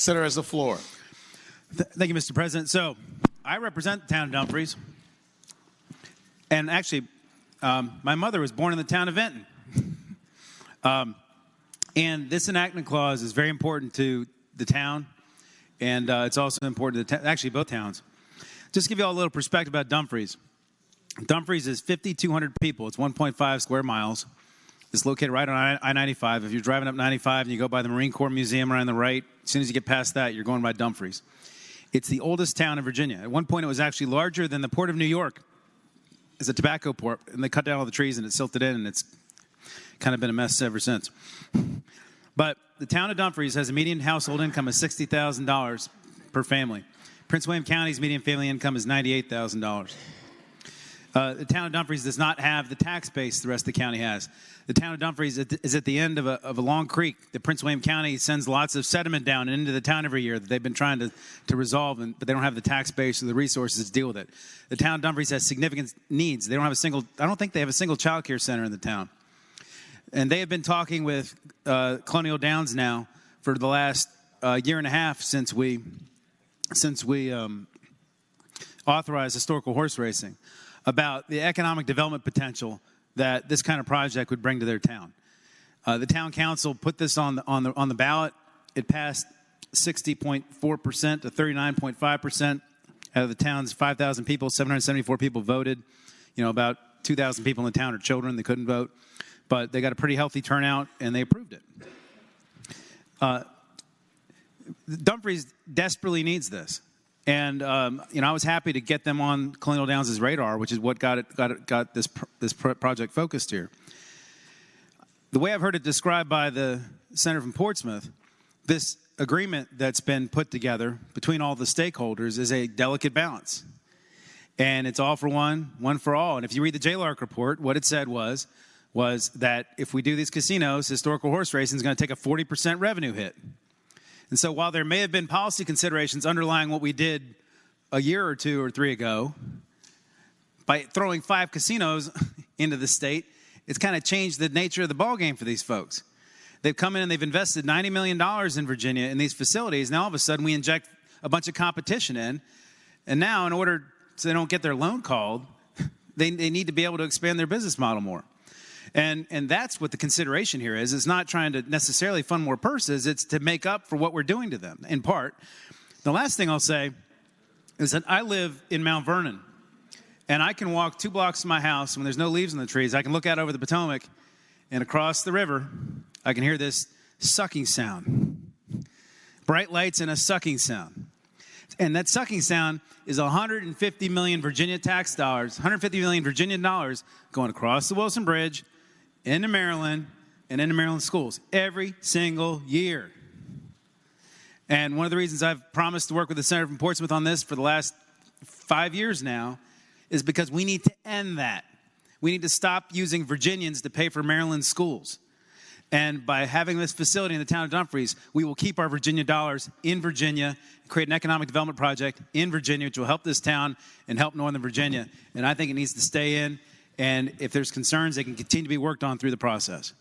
Senator has the floor. Thank you, Mr. President. So I represent the town of Dumfries. And actually, my mother was born in the town of Vinton. And this enactment clause is very important to the town. And it's also important to actually both towns. Just to give you all a little perspective about Dumfries. Dumfries is 5,200 people. It's 1.5 square miles. It's located right on I-95. If you're driving up 95 and you go by the Marine Corps Museum right on the right, as soon as you get past that, you're going by Dumfries. It's the oldest town in Virginia. At one point, it was actually larger than the Port of New York. It's a tobacco port, and they cut down all the trees and it silted in, and it's kind of been a mess ever since. But the town of Dumfries has a median household income of $60,000 per family. Prince William County's median family income is $98,000. The town of Dumfries does not have the tax base the rest of the county has. The town of Dumfries is at the end of a long creek that Prince William County sends lots of sediment down into the town every year that they've been trying to resolve, but they don't have the tax base or the resources to deal with it. The town of Dumfries has significant needs. They don't have I don't think they have a single child care center in the town. And they have been talking with Colonial Downs now for the last year and a half since we authorized historical horse racing, about the economic development potential that this kind of project would bring to their town. The town council put this on the ballot. It passed 60.4% to 39.5%. Out of the town's 5,000 people, 774 people voted. You know, about 2,000 people in the town are children. They couldn't vote. But they got a pretty healthy turnout, and they approved it. Dumfries desperately needs this. And I was happy to get them on Colonial Downs' radar, which is what got this project focused here. The way I've heard it described by the senator from Portsmouth, this agreement that's been put together between all the stakeholders is a delicate balance. And it's all for one, one for all. And if you read the JLARC report, what it said was that if we do these casinos, historical horse racing is going to take a 40% revenue hit. And so while there may have been policy considerations underlying what we did a year or two or three ago, by throwing 5 casinos into the state, it's kind of changed the nature of the ballgame for these folks. They've come in and they've invested $90 million in Virginia in these facilities. Now all of a sudden we inject a bunch of competition in. And now in order so they don't get their loan called, they need to be able to expand their business model more. And that's what the consideration here is. It's not trying to necessarily fund more purses. It's to make up for what we're doing to them, in part. The last thing I'll say is that I live in Mount Vernon. And I can walk 2 blocks from my house when there's no leaves on the trees. I can look out over the Potomac, and across the river, I can hear this sucking sound. Bright lights and a sucking sound. And that sucking sound is 150 million Virginia tax dollars, 150 million Virginian dollars going across the Wilson Bridge, into Maryland, and into Maryland schools every single year. And one of the reasons I've promised to work with the senator from Portsmouth on this for the last 5 years now is because we need to end that. We need to stop using Virginians to pay for Maryland schools. And by having this facility in the town of Dumfries, we will keep our Virginia dollars in Virginia, create an economic development project in Virginia, which will help this town and help Northern Virginia. And I think it needs to stay in. And if there's concerns, they can continue to be worked on through the process.